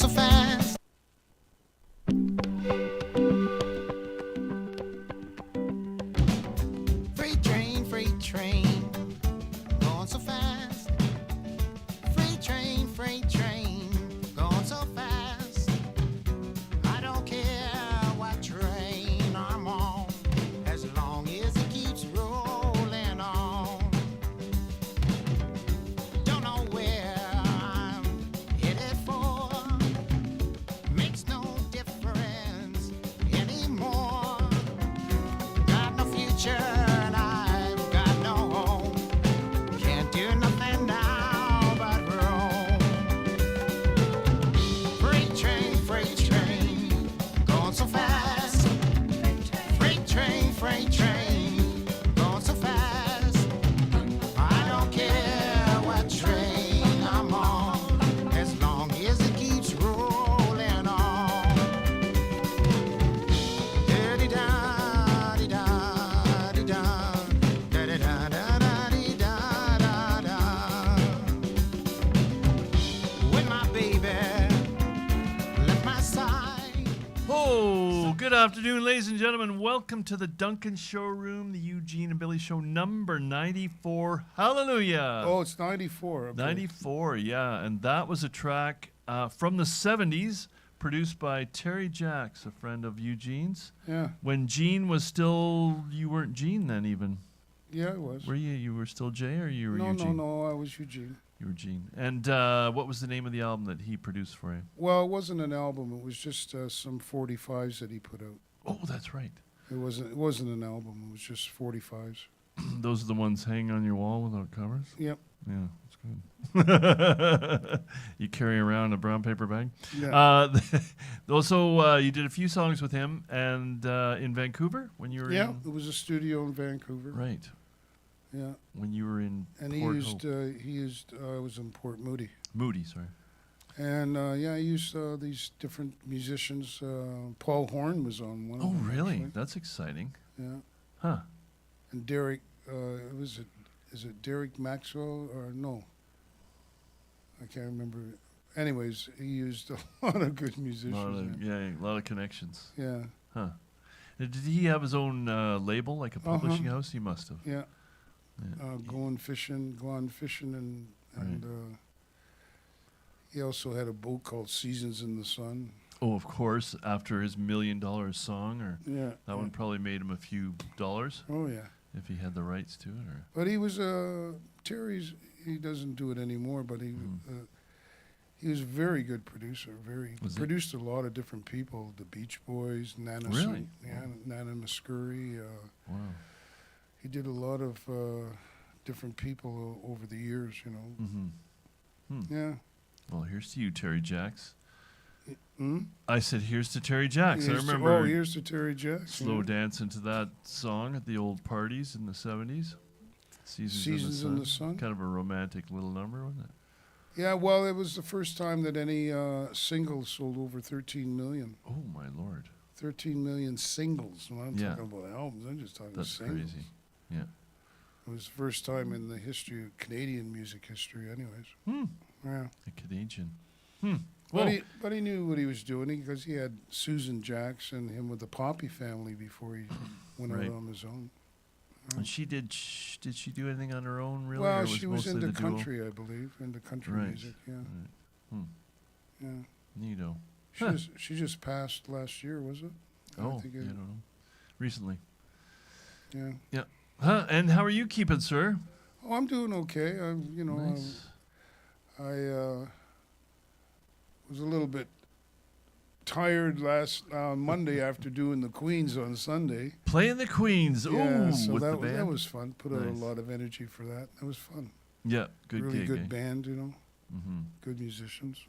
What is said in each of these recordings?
so fast. Freight train, going so fast. Freight train, going so fast. I don't care what train I'm on, as long as it keeps rolling on. Don't know where I'm headed for, makes no difference anymore. Got no future and I've got no home. Can't do nothing now but roam. Freight train, going so fast. Freight train, going so fast. I don't care what train I'm on, as long as it keeps rolling on. Da-di-da-di-da-di-da, da-da-da-da-da-di-da-da-da. When my baby left my side. Oh, good afternoon, ladies and gentlemen. Welcome to the Duncan Showroom, the Eugene and Billy Show, number 94. Hallelujah. Oh, it's 94. Okay. 94, yeah. And that was a track from the 70s, produced by Terry Jacks, a friend of Eugene's. Yeah. When Gene was still, you weren't Gene then even. Yeah, it was. Were you? You were still Jay or you were No, Eugene? no, I was Eugene. You were Gene. And what was the name of the album that he produced for you? Well, it wasn't an album. It was just some 45s that he put out. Oh, that's right. It wasn't an album. It was just 45s. Those are the ones hanging on your wall without covers? Yep. Yeah, that's good. You carry around a brown paper bag. Yeah. Also, you did a few songs with him, and in Vancouver when you were Yeah, in. it was a studio in Vancouver. Right. Yeah. When you were in. And Port he Hope. used I was in Port Moody. Moody, sorry. And yeah, he used these different musicians. Paul Horn was on one Oh, of them. really? actually. That's exciting. Yeah. Huh. And Derek, is it Derek Maxwell or no? I can't remember. Anyways, he used a lot of good musicians. A lot of connections. Yeah. Huh. Did he have his own label, like a publishing house? He must have. Yeah. Yeah. Go on fishing, and Right. He also had a boat called Seasons in the Sun. Oh, of course, after his $1 million song, or Yeah. that one probably made him a few dollars Oh yeah. if he had the rights to it. Or But he was Terry's. He doesn't do it anymore. But he was a very good producer. Was he? Produced a lot of different people. The Beach Boys, Nana. Really? Nana Muscuri. wow. He did a lot of different people over the years. You know. Mm-hmm. Yeah. Well, here's to you, Terry Jacks. Hmm? I said, here's to Terry Jacks. I remember Oh, here's to Terry Jacks. slow dancing to that song at the old parties in the 70s. Seasons in the Sun. Kind of a romantic little number, wasn't it? Yeah, well, it was the first time that any single sold over 13 million. Oh, my Lord. 13 million singles. When I'm Yeah. talking about albums, I'm just talking That's singles. crazy. Yeah. It was the first time in the history of Canadian music history, anyways. Hmm. Yeah. A Canadian. Hmm. But Well, he knew what he was doing because he had Susan Jacks and him with the Poppy family before he went Right. out on his own. and she did she do anything on her own, really? Well, or she was mostly into the duo? country, I believe, into country Right. music. Yeah, Right. Hmm. yeah. Neato. She just passed last year, was it? Oh, think I it- don't know. Recently. Yeah. Yeah. Huh? And how are you keeping, sir? Oh, I'm doing okay. Nice. I was a little bit tired last Monday after doing the Queens on Sunday. Playing the Queens. Yeah, Ooh, so with the that band. was fun. Put out a Nice. lot of energy for that. That was fun. Yeah, good really gig. good eh? band, you know, Mm-hmm. good musicians.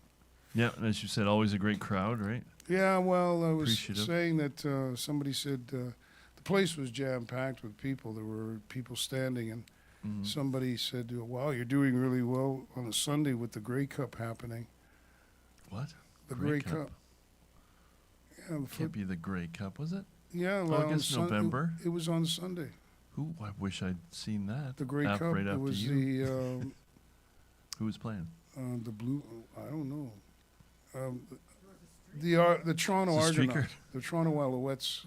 Yeah, and as you said, always a great crowd, right? Yeah, well, I was Appreciative. saying that somebody said the place was jam-packed with people. There were people standing, and Mhm. somebody said, wow, you're doing really well on a Sunday with the Grey Cup happening. What? The Grey Cup. Yeah, Can't be the Grey Cup, was it? yeah, well, on August, November? It was on Sunday. Ooh, I wish I'd seen that. The Grey Cup. Right It after was you. the Who was playing? blue. I don't know. the Toronto It's a streaker? Argonauts, the Toronto Alouettes,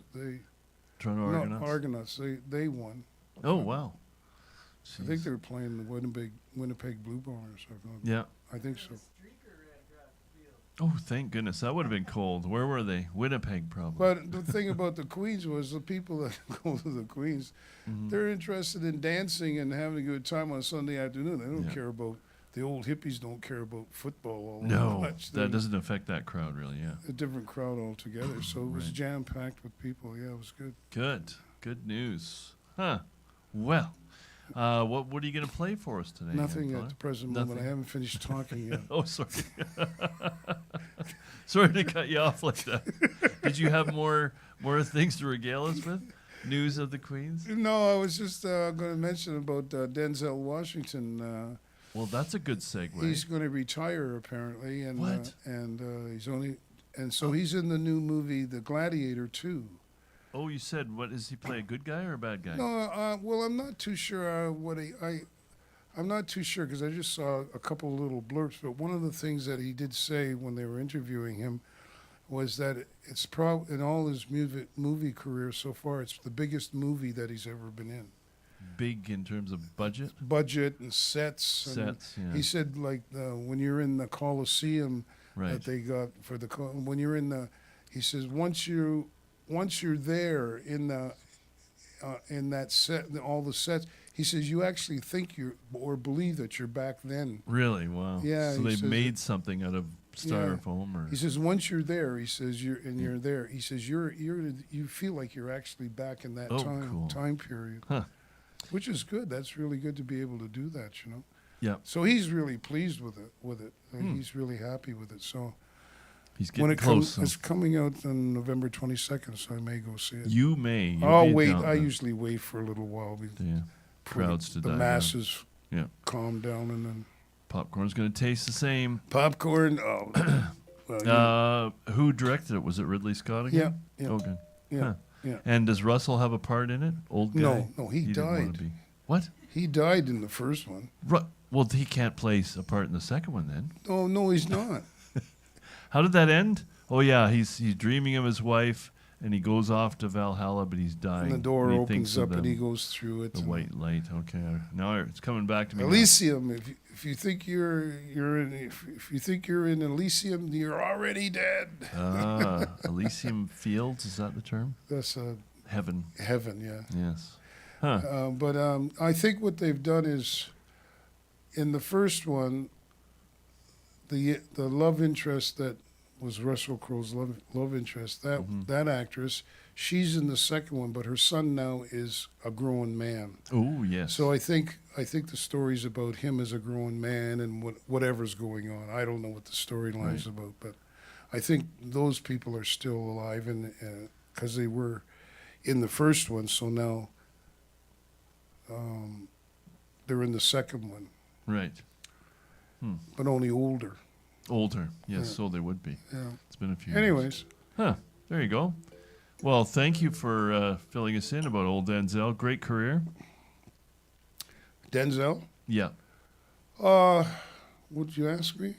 Toronto no, Argonauts. Argonauts, they won. Oh wow. I think Jeez. they were playing the Winnipeg Blue Bombers. Yeah. I think so. Oh, thank goodness. That would have been cold. Where were they? Winnipeg, probably. But the thing about the Queens was the people that go to the Queens, Mhm. they're interested in dancing and having a good time on a Sunday afternoon. They don't Yeah. care about the old hippies. Don't care about football all No, much. that doesn't affect that crowd, really. Yeah. A different crowd altogether. So it was Right. jam packed with people. Yeah, it was good. Good. Good news. Huh. Well, what are you going to play for us today? Nothing Anton? at the present moment. Nothing. I haven't finished talking yet. Oh, sorry. Sorry to cut you off like that. Did you have more things to regale us with? News of the Queens? No, I was just going to mention about Denzel Washington. Well, that's a good segue. He's going to retire apparently, and What? So he's in the new movie The Gladiator 2. Oh, you said, what, does he play a good guy or a bad guy? No, well, I'm not too sure I'm not too sure because I just saw a couple of little blurbs. But one of the things that he did say when they were interviewing him was that it's in all his movie career so far, it's the biggest movie that he's ever been in. Big in terms of budget? Budget and sets. Sets, yeah. He said like when you're in the Coliseum Right. that they got for when you're in he says once you're there in that set, all the sets, he says you actually think or believe that you're back then. Really? Wow. Yeah, So he they says made something out of Yeah. styrofoam or He says once you're there, he says you're there. He says you feel like you're actually back in that Oh, cool. time period, Huh. which is good. That's really good to be able to do that, you know. Yeah. So he's really pleased with it. And he's really happy with it. So He's when getting it close. comes, it's coming out on November 22nd, so I may go see it. You may. You'll I'll be wait. down I there. usually wait for a little while. Yeah. Crowds to the die down. masses Yeah. calm down, and then Popcorn's going to taste the same. popcorn. Oh, well, Who directed it? Was it Ridley Scott yeah, again? yeah, Oh, good. yeah, Huh. yeah. And does Russell have a part in it? Old guy? No, he didn't wanna died. be. What? He died in the first one. Well, he can't play a part in the second one then. Oh no, he's not. How did that end? Oh yeah, he's dreaming of his wife, and he goes off to Valhalla, but he's dying. And the door he thinks opens of up, and the- he goes through it. The and white light. Okay, now it's coming back to me. now. Elysium. If you think you're in if you think you're in Elysium, you're already dead. Elysium Fields, is that the term? That's Heaven. heaven. Yeah. Yes. Huh. But I think what they've done is, in the first one, the love interest that was Russell Crowe's love interest, that actress, she's in the second one, but her son now is a grown man. Oh yes. So I think the story's about him as a grown man and whatever's going on. I don't know what the storyline's Right. about, but I think those people are still alive, and because they were in the first one, so now they're in the second one, Right. but only older. Older. Yes, Yeah. so they would be. Yeah. It's been a few years. Anyways, Huh. There you go. Well, thank you for filling us in about old Denzel. Great career. Denzel, Yeah. would you ask me?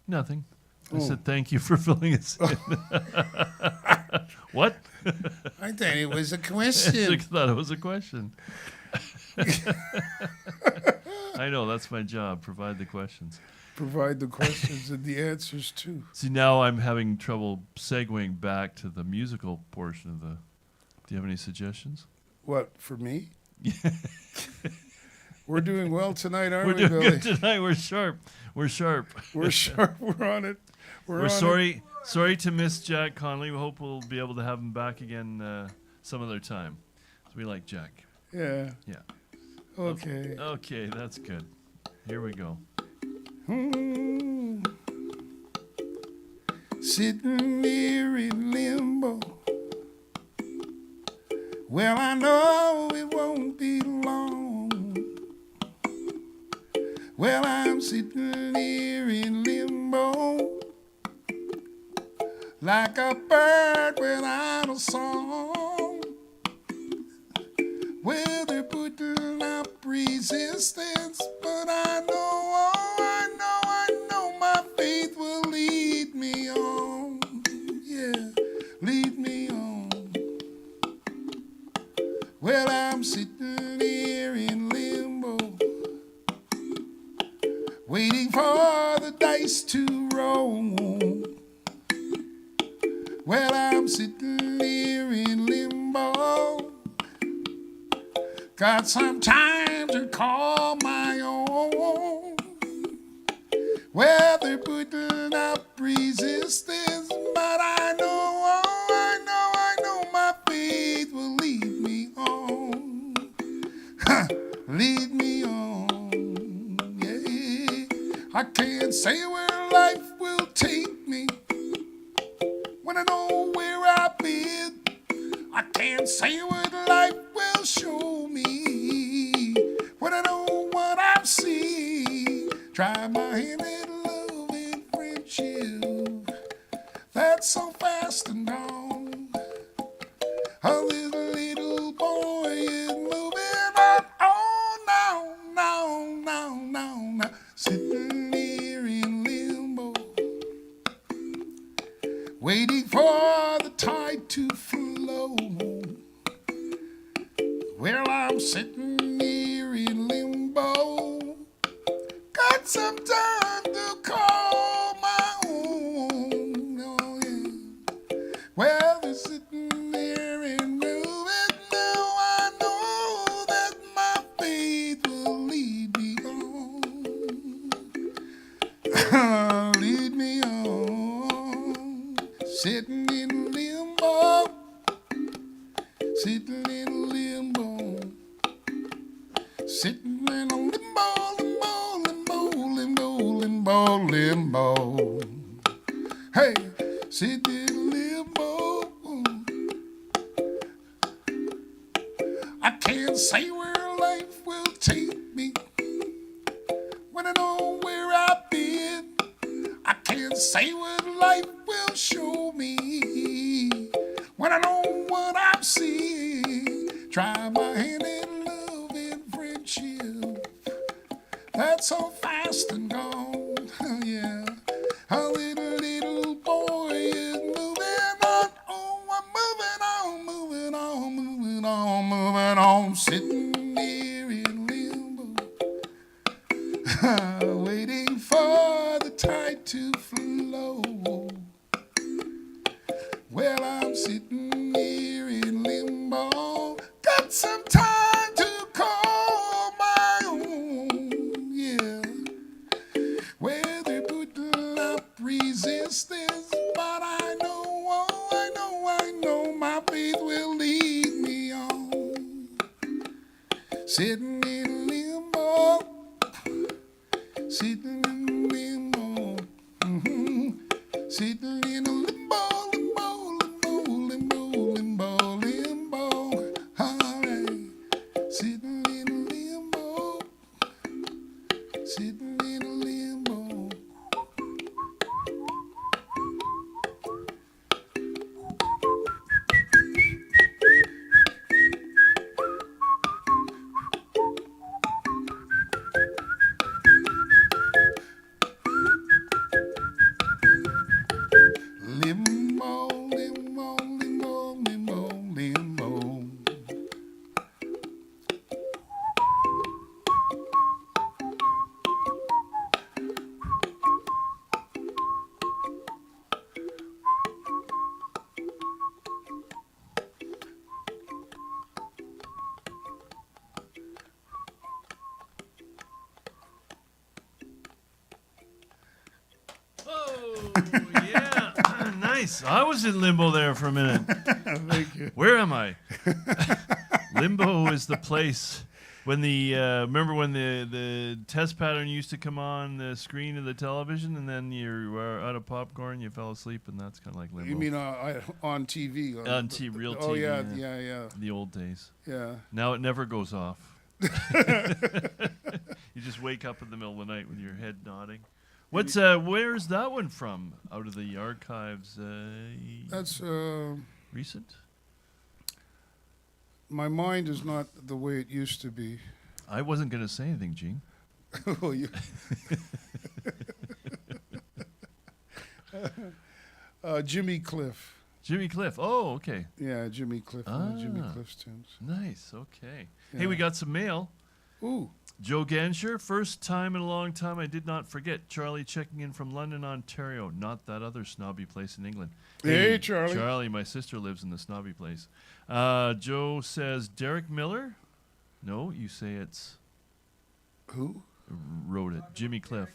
Nothing. I Oh. said thank you for filling us in. What? I thought it was a I question. thought it was a question. I know, that's my job. Provide the questions. Provide the questions and the answers too. See, now I'm having trouble segueing back to the musical portion of the... Do you have any suggestions? What, for me? We're doing well tonight, aren't We're we, doing Billy? good tonight. We're sharp. We're sharp. We're sharp. We're on it. We're on it. sorry to miss Jack Conley. We hope we'll be able to have him back again some other time. We like Jack. Yeah. Yeah. Okay. Okay, that's good. Here we go. Sitting there in limbo. Well, I know it won't be long. Well, I'm sitting here in limbo, like a bird without a song. Well, they're putting up resistance, but I know my faith will lead me on. Well, I'm sitting here in limbo, waiting for the dice to roll. Well, I'm sitting here in limbo, got some time to call my own. Well, they're putting up resistance, but I know my faith will lead me on. Lead me on, yeah. I can't say where life will take me when I know where I've been. I can't say what life will show me when I know what I've seen. Try my hand at love and friendship, that's so fast and gone. A little boy is moving on. Oh, now, sitting here in limbo, waiting for the tide to flow. Well, I'm sitting here in limbo, got some time to call my own. Oh, yeah. Well, they're sitting there and moving. Now I know that my faith will lead me on. Lead me on. Sitting in limbo, sitting in limbo, sitting in a limbo. Hey, sitting in limbo. I can't say where life will take me when I know where I've been. I can't say what life will show me when I know what I've seen. Try my hand in love and friendship, that's so fast and gone. Yeah, a little boy is moving on. Oh, I'm moving on, sitting here in limbo, waiting for the tide to flow. Well, I'm sitting here in limbo, got some time to call my own. Yeah, where they're putting up resistance, but I know my faith will lead me on. Sitting in limbo, sitting in limbo, sitting in a limbo. All right, sitting in a limbo, sitting in a limbo. Limbo, limbo, limbo, limbo, limbo. Oh, yeah. Nice. I was in limbo there for a minute. Thank you. Where am I? Limbo is the place when the remember when the test pattern used to come on the screen of the television, and then you were out of popcorn, you fell asleep, and that's kind of like limbo. You mean on TV? On real TV? Oh, yeah. The old days. Yeah. Now it never goes off. You just wake up in the middle of the night with your head nodding. What's where's that one from? Out of the archives? That's Recent? my mind is not the way it used to be. I wasn't going to say anything, Gene. Oh, you. Jimmy Cliff. Jimmy Cliff. Oh, okay. Yeah, Jimmy Cliff and the Jimmy Cliff's tunes. Nice. Okay. Hey, Yeah. we got some mail. Ooh. Joe Gansher, first time in a long time I did not forget. Charlie checking in from London, Ontario. Not that other snobby place in England. Hey, Charlie. Charlie, my sister lives in the snobby place. Joe says, Derek Miller? No, you say it's... Who? Wrote it. Jimmy Cliff.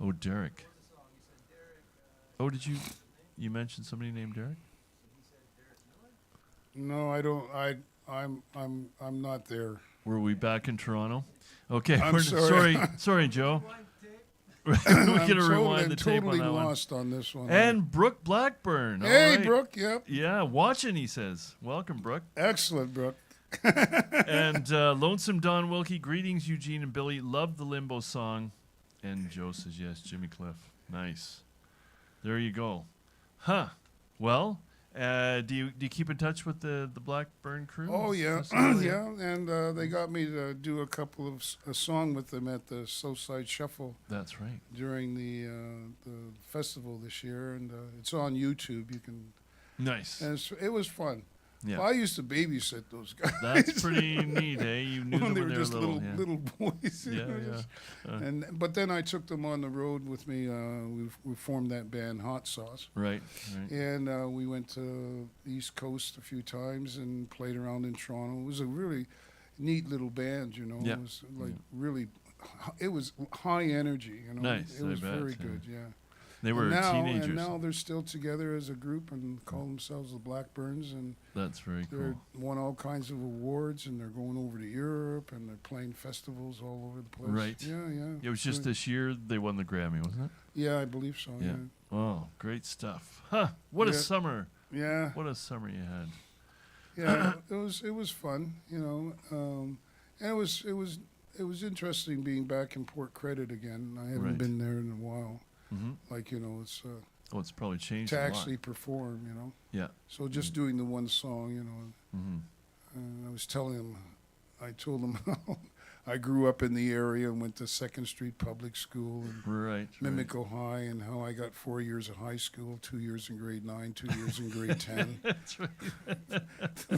Oh, Derek. Oh, did you mention somebody named Derek? No, I don't. I'm not there. Were we back in Toronto? Okay. I'm sorry. Sorry, Joe. We're going to rewind the tape totally on that lost on this one. And Brooke Blackburn. All hey, right. Brooke. Yep. Yeah, watching, he says. Welcome, Brooke. Excellent, Brooke. And Lonesome Don Wilkie, greetings, Eugene and Billy. Love the Limbo song. And Joe says, yes, Jimmy Cliff. Nice. There you go. Huh. Well, do you keep in touch with the Blackburn crew? Oh yeah, yeah, and they got me to do a couple of a song with them at the Southside Shuffle That's right. during the festival this year, and it's on YouTube. You can. Nice. And it was fun. Yeah. Well, I used to babysit those guys. That's pretty neat, eh? You knew when them they when were they were just little. little boys. you Yeah, know, yeah. just- yeah. but then I took them on the road with me. We formed that band Hot Sauce, Right, right. and we went to the East Coast a few times and played around in Toronto. It was a really neat little band, you know. Yeah. It was like really, it was high energy, you know. Nice, It I was bet, very yeah. good, yeah. They were teenagers. And now they're still together as a group and call themselves the Blackburns, and That's very they're cool. won all kinds of awards, and they're going over to Europe, and they're playing festivals all over the place. Right. Yeah, yeah. It was just Really- this year they won the Grammy, wasn't it? Yeah, I believe so. Yeah. Yeah. Oh, great stuff. Huh. What a Yeah. summer. Yeah. What a summer you had. Yeah. it was fun, you know, and it was interesting being back in Port Credit again. I haven't Right. been there in a while. Mm-hmm. Like, you know, it's Oh, it's probably changed to a lot. actually perform, you know. Yeah. So just doing the one song, you know. Mm-hmm. And I was telling him, I told him how I grew up in the area and went to Second Street Public School and Right. Mimico High, and how I got 4 years of high school, 2 years in grade 9, 2 years in grade 10. That's right.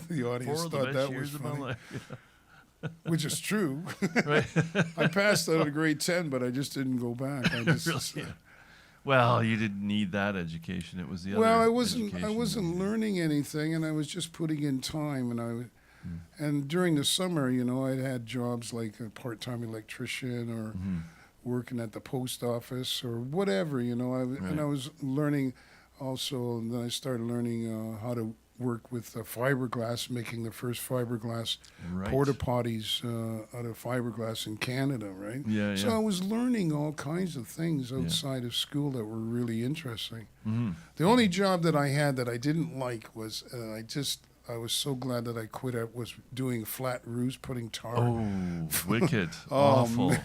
The audience 4 of the thought best that was years of my funny, life. which is true. Right. I passed out of grade 10, but I just didn't go back. I just, Really? Well, you didn't need that education. It was the other. well, I wasn't education. learning anything, and I was just putting in time, and and during the summer, you know, I'd had jobs like a part-time electrician or working at the post office or whatever, you know. And Right. I was learning also, and then I started learning how to work with fiberglass, making the first fiberglass Right. porta potties out of fiberglass in Canada, right? Yeah, So yeah. I was learning all kinds of things outside of school that were really interesting. Mm-hmm. The only job that I had that I didn't like was I was so glad that I quit. I was doing flat roofs, putting tar. Oh, wicked. Oh, Awful.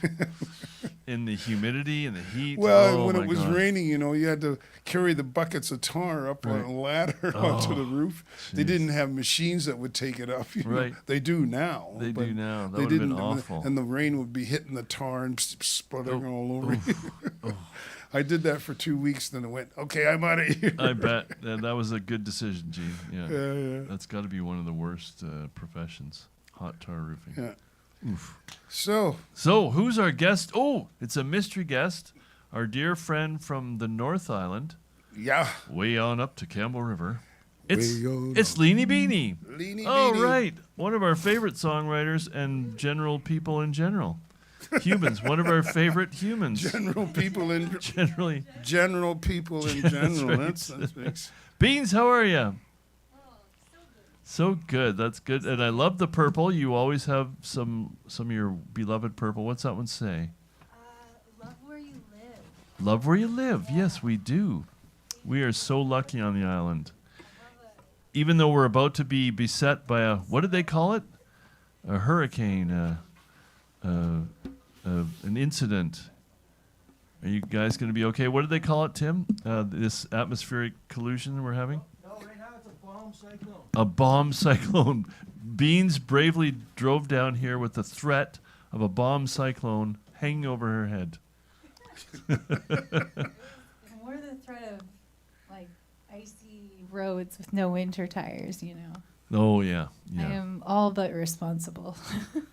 In the humidity and the heat. Well, oh, when my it was God. raining, you know, you had to carry the buckets of tar up on Right. a ladder onto Oh, the roof. They jeez. didn't have machines that would take it up. You know. Right. They do now. They but do now. That they would have been didn't, awful. and the rain would be hitting the tar and spluttering Oh, all over you. I did that for 2 weeks, then I went, okay, I'm out of here. I bet that was a good decision, Gene. Yeah. Yeah. That's got to be one of the worst professions. Hot tar roofing. Yeah. Oof. So, So, who's our guest? Oh, it's a mystery guest. Our dear friend from the North Island, yeah. way on up to Campbell River. It's Way on it's Leenie Beenie. Leenie Oh, Beenie. right. One of our favorite songwriters and general people in general. Humans. One of our favorite humans. General people in Generally. general people in That's general. right. That's makes Beans, how are you? So good. That's good. And I love the purple. You always have some of your beloved purple. What's that one say? Love where you live. Love where you live. Yes, we do. We are so lucky on the island. Even though we're about to be beset by a, what did they call it? A hurricane, an incident. Are you guys going to be okay? What did they call it, Tim? This atmospheric collusion we're having? No, right now it's a bomb cyclone. A bomb cyclone. Beans bravely drove down here with the threat of a bomb cyclone hanging over her head. More the threat of like icy roads with no winter tires, you know. Oh yeah, I yeah. am all but responsible.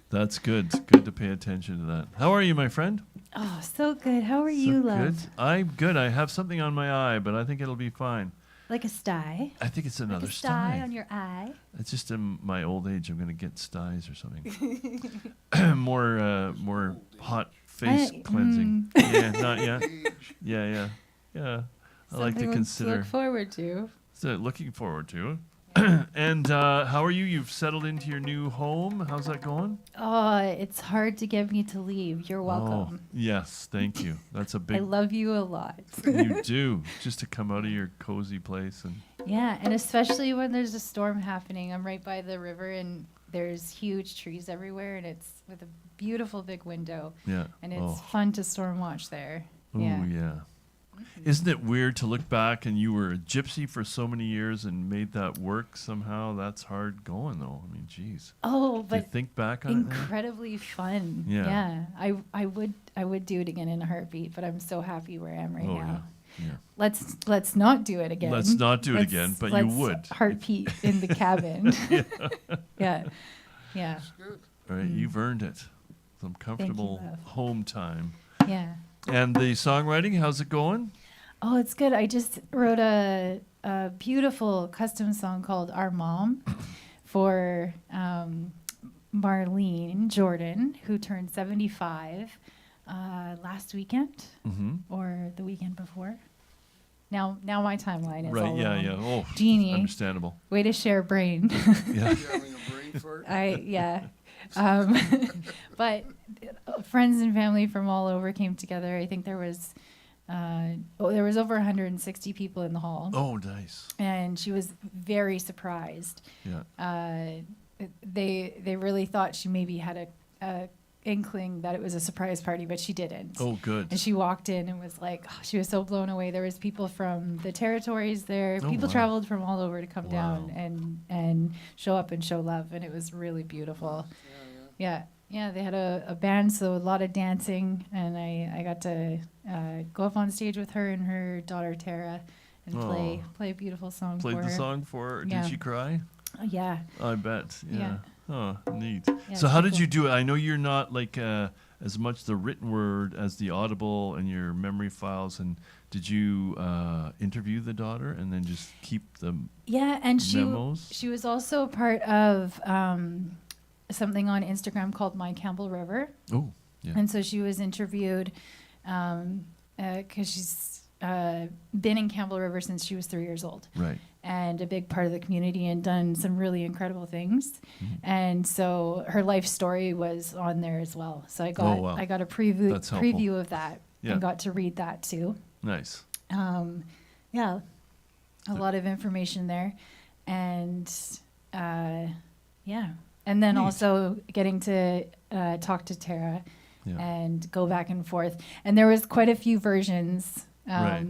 That's good. It's good to pay attention to that. How are you, my friend? Oh, so good. How are you, love? Good. I'm good. I have something on my eye, but I think it'll be fine. Like a sty? I think it's another Like a sty sty. on your eye? It's just in my old age. I'm gonna get styes or something. more hot face cleansing. Yeah, not yet. Yeah. I like to Something consider. look forward to. So looking forward to it. And how are you? You've settled into your new home. How's that going? Oh, it's hard to get me to leave. You're welcome. Oh, yes, thank you. That's a I big. love you a lot. You do, just to come out of your cozy place and. Yeah, and especially when there's a storm happening. I'm right by the river, and there's huge trees everywhere, and it's with a beautiful big window, Yeah. and it's fun to storm watch there. Oh yeah. Isn't it weird to look back and you were a gypsy for so many years and made that work somehow? That's hard going though. I mean, geez. Oh, Do you but think back on it now? incredibly fun. Yeah. I would do it again in a heartbeat, but I'm so happy where I am right Oh now. yeah. Let's not do it again. Let's not do it again, but you let's would. heartbeat in the cabin. Yeah. It's good. All right, you've earned it. Some comfortable love. home time. Yeah. And the songwriting, how's it going? Oh, it's good. I just wrote a beautiful custom song called Our Mom for Marlene Jordan, who turned 75 last weekend Mm-hmm. or the weekend before. Now my timeline is Right, all yeah, wrong. yeah. Oh, Jeannie, understandable. way to share brain. Yeah. You having a brain fart? But friends and family from all over came together. I think there was over 160 people in the hall, Oh, nice. and she was very surprised. Yeah. They really thought she maybe had a inkling that it was a surprise party, but she didn't. Oh, good. And she walked in and was like, she was so blown away. There was people from the territories there. Oh, People wow. traveled from all over to come Wow. down and show up and show love, and it was really beautiful. Yeah, they had a band, so a lot of dancing, and I got to go up on stage with her and her daughter Tara and play a beautiful song Played for the her. song for her. Yeah. Did she cry? Yeah. I bet. Yeah. Yeah. Oh, neat. Yeah, So how did cool. you do it? I know you're not like as much the written word as the audible and your memory files. And did you interview the daughter and then just keep them? Yeah, and Memos? she was also a part of something on Instagram called My Campbell River. Oh, yeah. And so she was interviewed because she's been in Campbell River since she was 3 years old, Right. and a big part of the community, and done some really incredible things. And so her life story was on there as well. So I got wow. I got a preview That's helpful. preview of that Yeah. and got to read that too. Nice. Yeah, a lot of information there, and and then Neat. also getting to talk to Tara Yeah. and go back and forth. And there was quite a few versions, Right.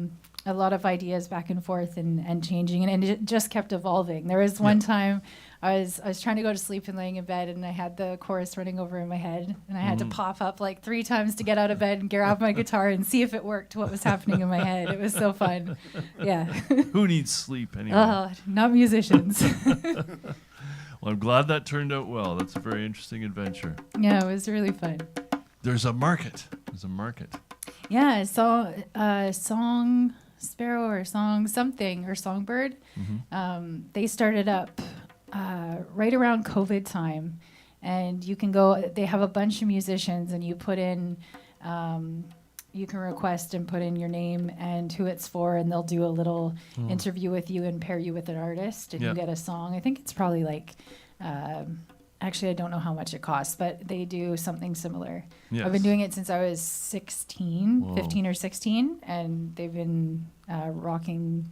a lot of ideas back and forth and changing, and it just kept evolving. There was one Yeah. time I was trying to go to sleep and laying in bed, and I had the chorus running over in my head, and I had to pop up like 3 times to get out of bed and grab my guitar and see if it worked, what was happening in my head. It was so fun. Yeah. Who needs sleep anyway? Not musicians. Well, I'm glad that turned out well. That's a very interesting adventure. Yeah, it was really fun. There's a market. There's a market. Yeah, so Song Sparrow or Song Something or Songbird, they started up right around COVID time, and you can go. They have a bunch of musicians, and you put in, you can request and put in your name and who it's for, and they'll do a little interview with you and pair you with an artist, and Yeah. you get a song. I think it's probably like. Actually, I don't know how much it costs, but they do something similar. Yes. I've been doing it since I was 16, Whoa. 15 or 16, and they've been rocking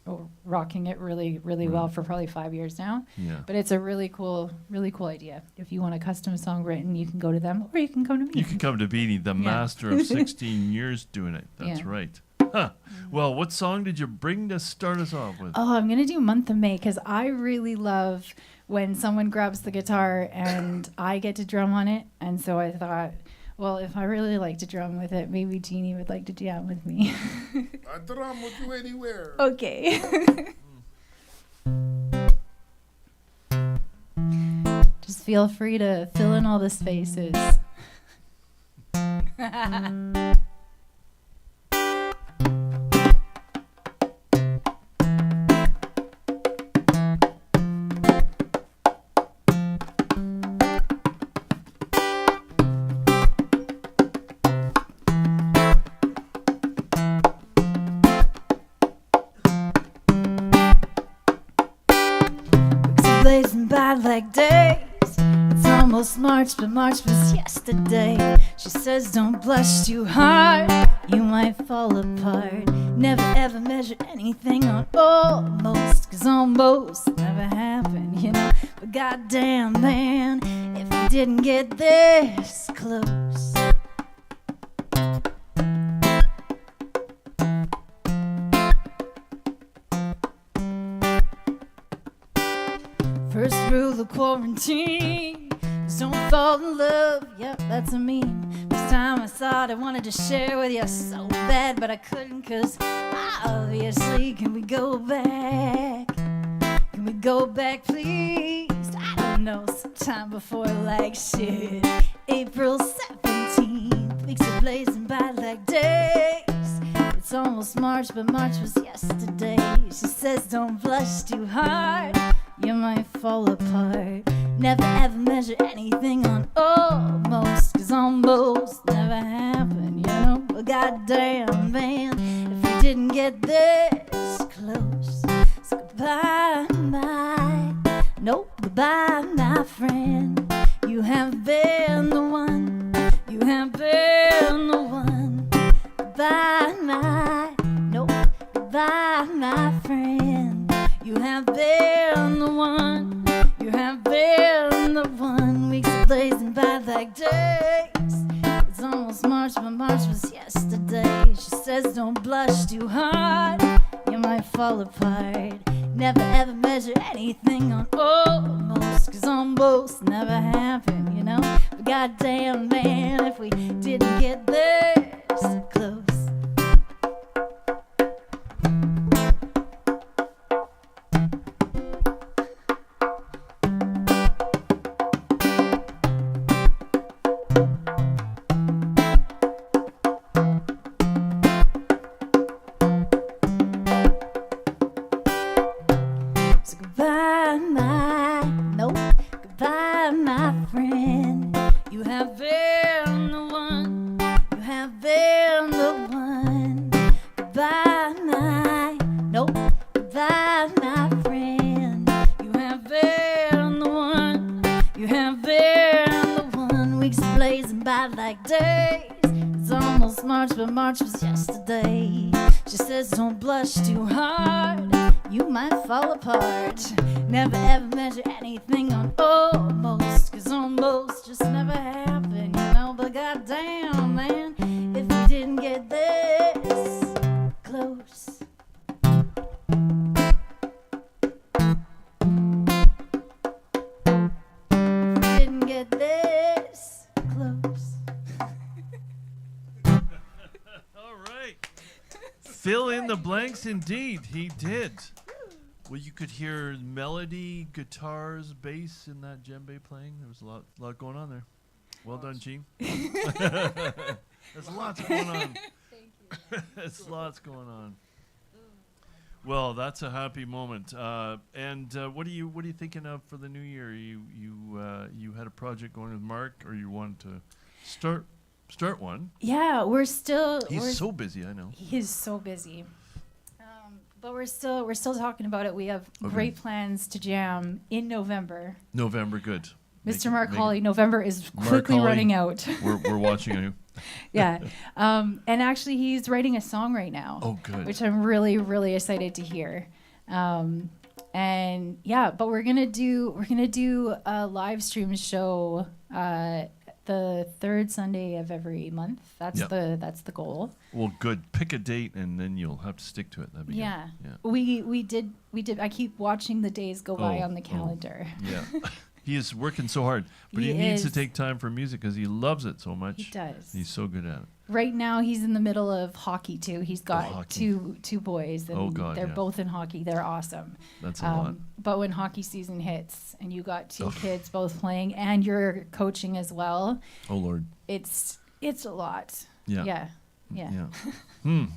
it really, really well for probably 5 years now. Yeah. But it's a really cool idea. If you want a custom song written, you can go to them, or you can come to me. You can come to Beenie, the master of 16 years doing it. That's Yeah. right. Huh. Well, what song did you bring to start us off with? Oh, I'm gonna do Month of May because I really love when someone grabs the guitar and I get to drum on it. And so I thought, well, if I really like to drum with it, maybe Jeannie would like to jam with me. I drum with you anywhere. Okay. Just feel free to fill in all the spaces. Blazing by like days. It's almost March, but March was yesterday. She says don't blush too hard, you might fall apart. Never ever measure anything on almost, 'cause almost never happened, you know. But goddamn man, if you didn't get this close. First rule of quarantine is don't fall in love. Yep, that's a meme. This time I thought I wanted to share with you so bad, but I couldn't, 'cause obviously, can we go back? Can we go back, please? I don't know, sometime before like shit. April 17th, weeks are blazing by like days. It's almost March, but March was yesterday. She says don't blush too hard, you might fall apart. Never ever measure anything on almost, 'cause almost never happened, you know. But goddamn man, if you didn't get this close. So goodbye, goodbye, my friend. You have been the one, you have been the one. Goodbye, goodbye, my friend. You have been the one, you have been the one. Weeks are blazing by like days. It's almost March, but March was yesterday. She says don't blush too hard, you might fall apart. Never ever measure anything on almost, 'cause almost never happened, you know. But goddamn man, if we didn't get this close. Goodbye, my friend. You have been the one, you have been the one. Goodbye, goodbye, my friend. You have been the one, you have been the one. Weeks are blazing by like days. It's almost March, but March was yesterday. She says don't blush too hard, you might fall apart. Never ever measure anything on almost, 'cause almost just never happened, you know. But goddamn man, if you didn't get this close. If you didn't get this close. All right. Fill in the blanks, indeed. He did. Well, you could hear melody, guitars, bass in that djembe playing. There was a lot going on there. Well done, Gene. There's lots going on. Thank you. There's lots going on. Well, that's a happy moment. And what are you thinking of for the new year? You had a project going with Mark, or you wanted to start one? Yeah, we're still. He's so busy, I know. He is so busy. But we're still talking about it. We have great plans to jam in November. November, good. Mr. Mark Hawley, November is quickly running out. We're watching you. Yeah. And actually, he's writing a song right now. Oh, good. Which I'm really, really excited to hear. And yeah, but we're gonna do a live stream show the third Sunday of every month. That's the goal. Well, good. Pick a date, and then you'll have to stick to it. That'd be good. We did. I keep watching the days go by on the calendar. Yeah. He is working so hard, but he He needs to is. take time for music because he loves it so much. He does. He's so good at it. Right now, he's in the middle of hockey too. He's got hockey. two boys, and Oh, God, they're yeah. both in hockey. They're awesome. That's a lot. But when hockey season hits, and you got two Oh. kids both playing, and you're coaching as well, Oh Lord. it's a lot. Yeah. Yeah.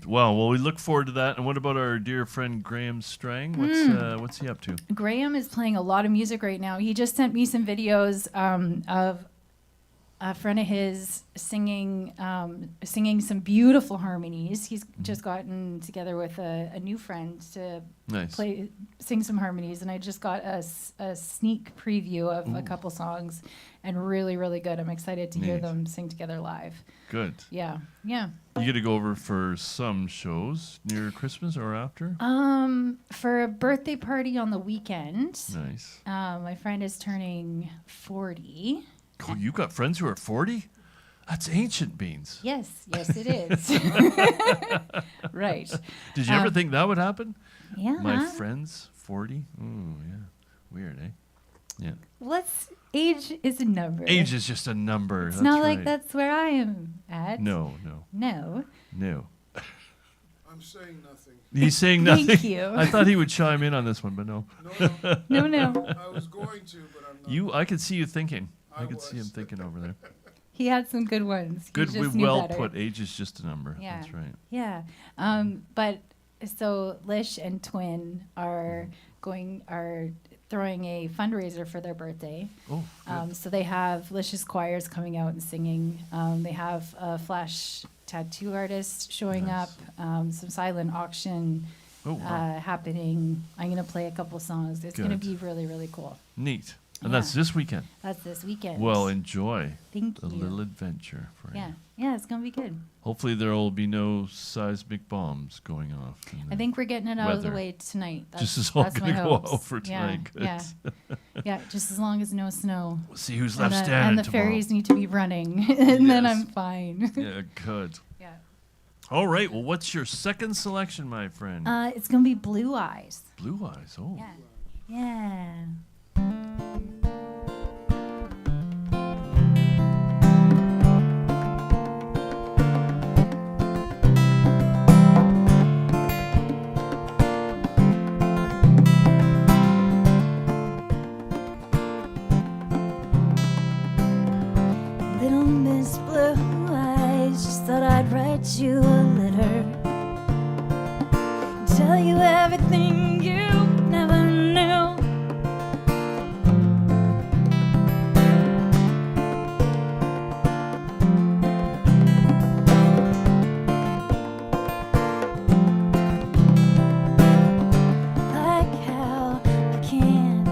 Well, we look forward to that. And what about our dear friend Graham Strang? What's he up to? Graham is playing a lot of music right now. He just sent me some videos of a friend of his singing some beautiful harmonies. He's just gotten together with a new friend to Nice. sing some harmonies, and I just got a sneak preview of a couple songs, and really, really good. I'm excited to hear Neat. them sing together live. Good. Yeah. You get to go over for some shows near Christmas or after? For a birthday party on the weekend, Nice. my friend is turning 40. Oh, you got friends who are 40? That's ancient beans. Yes, it is. Right. Did you ever think that would happen? Yeah. My friends, 40? Oh, yeah. Weird, eh? Yeah. Age is a number. Age is just a number. It's That's not right. like that's where I am at. No. No. I'm saying nothing. He's saying nothing. Thank you. I thought he would chime in on this one, but no. No, No. I was going to, but I'm not. I could see you thinking. I I could see him was. thinking over there. He had some good ones. He Good, just knew well better. put. Age is just a number. Yeah. That's right. Yeah. But so Lish and Twin are throwing a fundraiser for their birthday. Oh, good. So they have Lish's choirs coming out and singing. They have a flash tattoo artist showing Nice. up. Some silent auction Oh, wow. happening. I'm gonna play a couple songs. It's gonna Good. be really, really cool. Neat. And Yeah. that's this weekend. That's this weekend. Well, enjoy Thank the you. little adventure for Yeah, you. yeah, it's gonna be good. Hopefully there will be no seismic bombs going off. in I the think we're getting it out of the weather. way tonight. Just as all that's my going to go hopes. out for tonight. Good. Yeah, yeah. Just as long as no snow. We'll see who's And left the, standing and the tomorrow. ferries need to be running, and then Yes. I'm fine. Yeah, good. Yeah. All right. Well, what's your second selection, my friend? It's gonna be Blue Eyes. Blue Eyes. Oh. Yeah. Little Miss Blue Eyes, just thought I'd write you a letter. Tell you everything you never knew. Like how I can.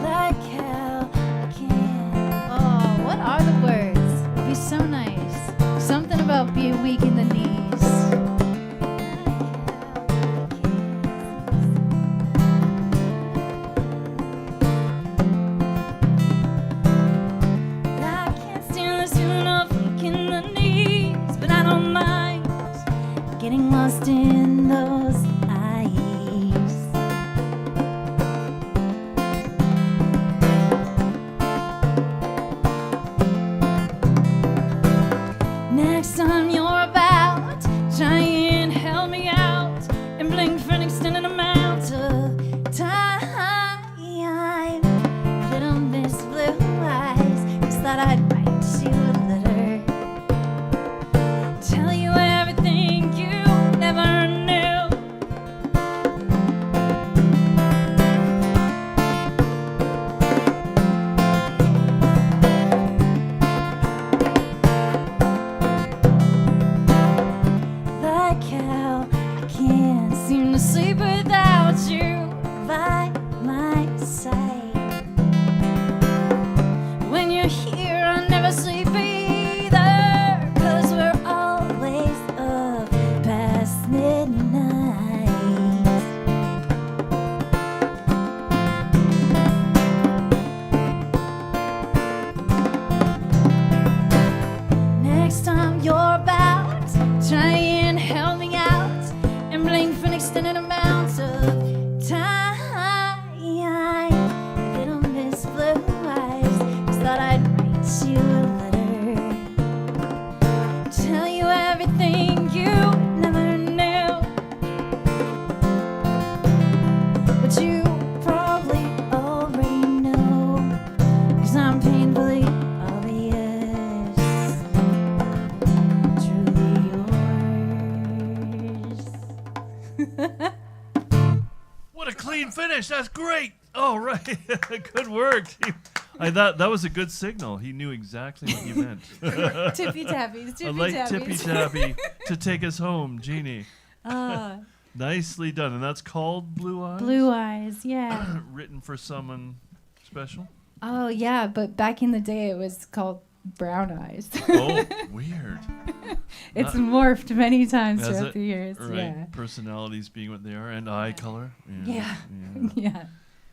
Like how I can. Oh, what are the words? It'd be so nice. Something about being weak in the knees. I can't stand this feeling of weak in the knees, but I don't mind getting lost in those eyes. Next time you're about, try and help me out and blink for an extended amount of time. Little Miss Blue Eyes, just thought I'd write you a letter. Tell you everything you never knew. finished. That's great. Oh, right. Good work. I thought that was a good signal. He knew exactly what you meant. Tippy tappies, tippy I like tappies. Tippy Tappy to take us home, Jeannie. Ah, Nicely done. And that's called Blue Eyes? Blue Eyes, yeah. Written for someone special? Oh, yeah, but back in the day it was called Brown Eyes. Oh, weird. It's Not- morphed many times Has throughout it? the years. Right. Yeah. Personalities being what they are and eye color. Yeah. Yeah. Yeah.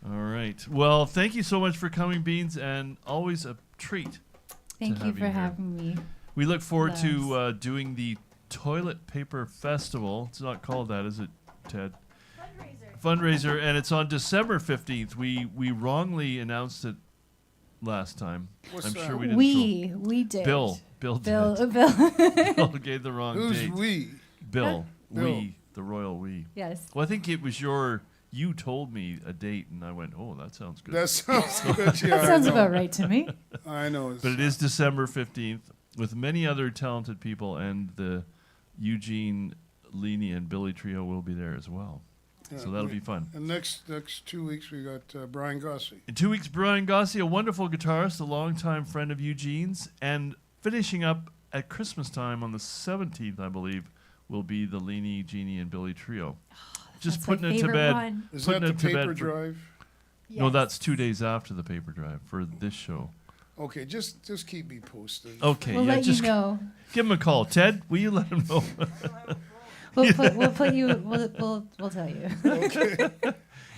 All right. Well, thank you so much for coming, Beans, and always a treat. Thank to you have for you here. having me. We look forward to doing the Toilet Paper Festival. It's not called that, is it, Ted? Fundraiser, and it's on December 15th. We wrongly announced it last time. What's I'm that? sure we didn't. We did. Bill Bill. did. Bill. Bill gave the wrong Who's date. we? Bill. Bill. We. The royal we. Yes. Well, I think it was you told me a date, and I went, oh, that sounds good. That sounds good. Yeah, That sounds I know. about right to me. I know. But it is December 15th with many other talented people, and the Eugene, Leenie, and Billy trio will be there as well. Yeah, So that'll be fun. And next 2 weeks we got Brian Gossey. In 2 weeks, Brian Gossi, a wonderful guitarist, a longtime friend of Eugene's, and finishing up at Christmas time on the 17th, I believe, will be the Leenie, Jeannie, and Billy trio. Just That's my putting it to favorite bed. one. Is Putting that the it to bed paper for- drive? No, Yes. that's 2 days after the paper drive for this show. Okay, just keep me posted. Okay, We'll yeah, let just you know. give him a call. Ted, will you let him know? We'll put you. We'll tell you. Okay.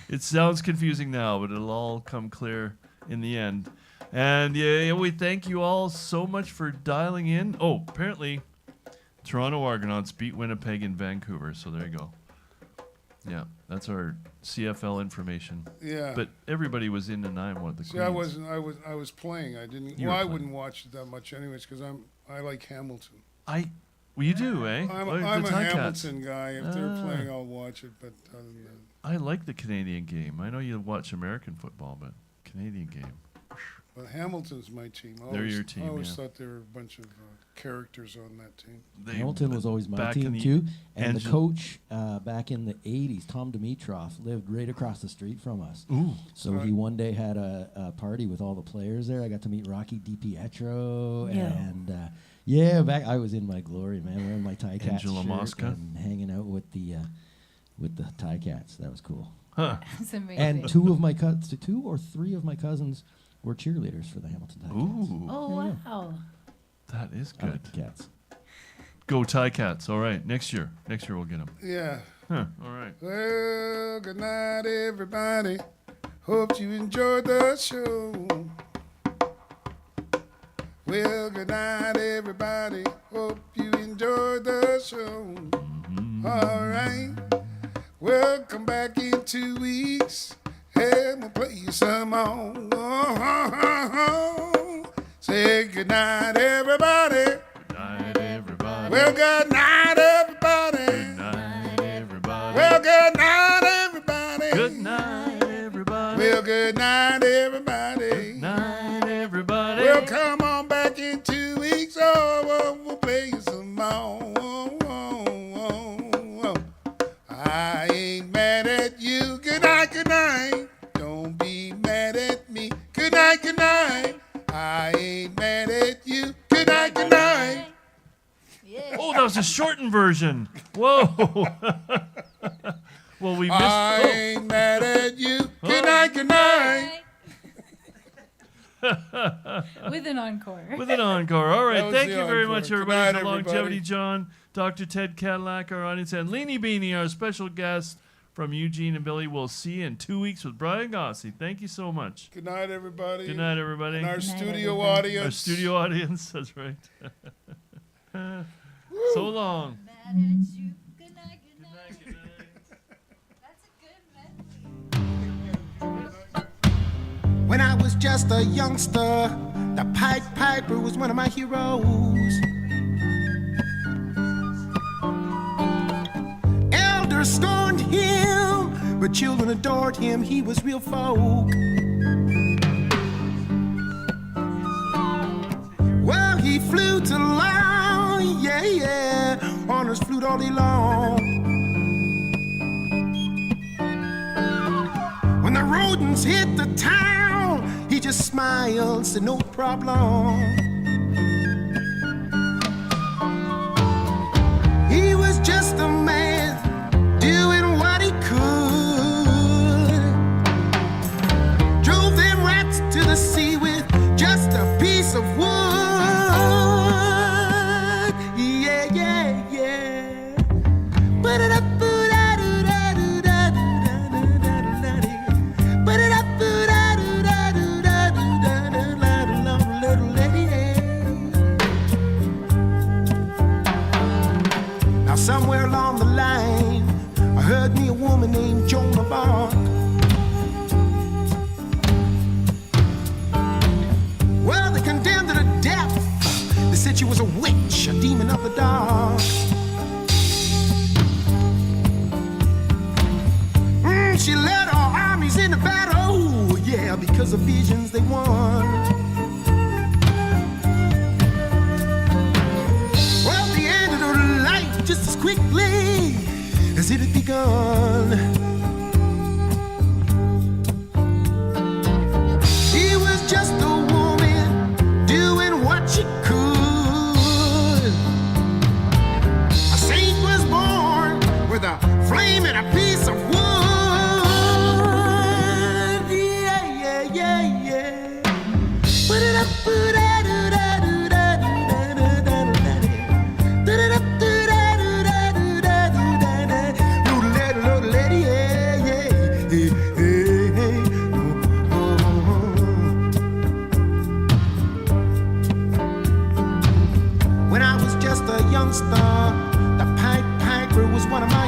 It sounds confusing now, but it'll all come clear in the end. And yeah, we thank you all so much for dialing in. Oh, apparently, Toronto Argonauts beat Winnipeg and Vancouver. So there you go. Yeah, that's our CFL information. Yeah. But everybody was in and I want the See, Queens. I was playing. I didn't. You Well, were I playing. wouldn't watch it that much, anyways, because I like Hamilton. Well, you do, eh? I'm Oh, a the Ticats. Hamilton guy. If they're Ah. playing, I'll watch it. But other than that, I like the Canadian game. I know you watch American football, but Canadian game. but Hamilton's my team. They're your team, I always yeah. thought there were a bunch of characters on that team. They- Hamilton was always my back in team the too, and the Angel- coach back in the '80s, Tom Dimitroff, lived right across the street from us. Ooh. So he one day had a party with all the players there. I got to meet Rocky DiPietro, Yeah. and yeah, back I was in my glory, man, wearing my Ticats Angela shirt Mosca. and hanging out with the Ticats. That was cool. Huh. It's amazing. And two or three of my cousins were cheerleaders for the Hamilton Ticats. Ooh. Oh wow. That is I good. like the Cats. Go Ticats. All right. Next year we'll get them. Yeah. Huh. All right. Well, good night, everybody. Hope you enjoyed the show. Well, good night, everybody. Hope you enjoyed the show. All right. Well, come back in 2 weeks and we'll play you some more. Say good night, everybody. Good night, everybody. Well, good night, everybody. Good night, everybody. Well, good night, everybody. Good night, everybody. Well, good night, everybody. Good night, everybody. Well, come on back in 2 weeks. Oh, we'll play you some more. I ain't mad at you. Good night, good night. Don't be mad at me. Good night, good night. I ain't mad at you. Good night, good night. Oh, that was a shortened version. Whoa. Well, we missed. I ain't mad at you. Good night, good night. With an encore. With an encore. All That right. was Thank the you very encore. much, Good everybody. night, For Longevity everybody. John, Dr. Ted Cadillac, our audience, and Leenie Beenie, our special guest from Eugene and Billy. We'll see you in 2 weeks with Brian Gossi. Thank you so much. Good night, everybody. Good night, everybody. And our Good night, studio everybody. audience. Our studio audience. That's right. So long. Mad at you. Good night, good night. That's a good medley. When I was just a youngster, the Pied Piper was one of my heroes. Elders scorned him, but children adored him. He was real folk. Well, he flew to long, yeah, yeah, on his flute all day long. rodents hit the town, he just smiled, said no problem. He was just a man doing what he could. Drove them rats to the sea with just a piece of wood. Yeah, yeah, yeah. Put it up, somewhere along the line, I heard me a woman named Joan of Arc. Well, they condemned her to death. They said she was a witch, a demon of the dark. She led our armies into battle, yeah, because of visions they won. Just as quickly as it had begun. She was just a woman doing what she could. A saint was born with a flame and a piece of wood. Yeah, yeah, yeah, yeah. Put it up, put it up. The Pied Piper was one of my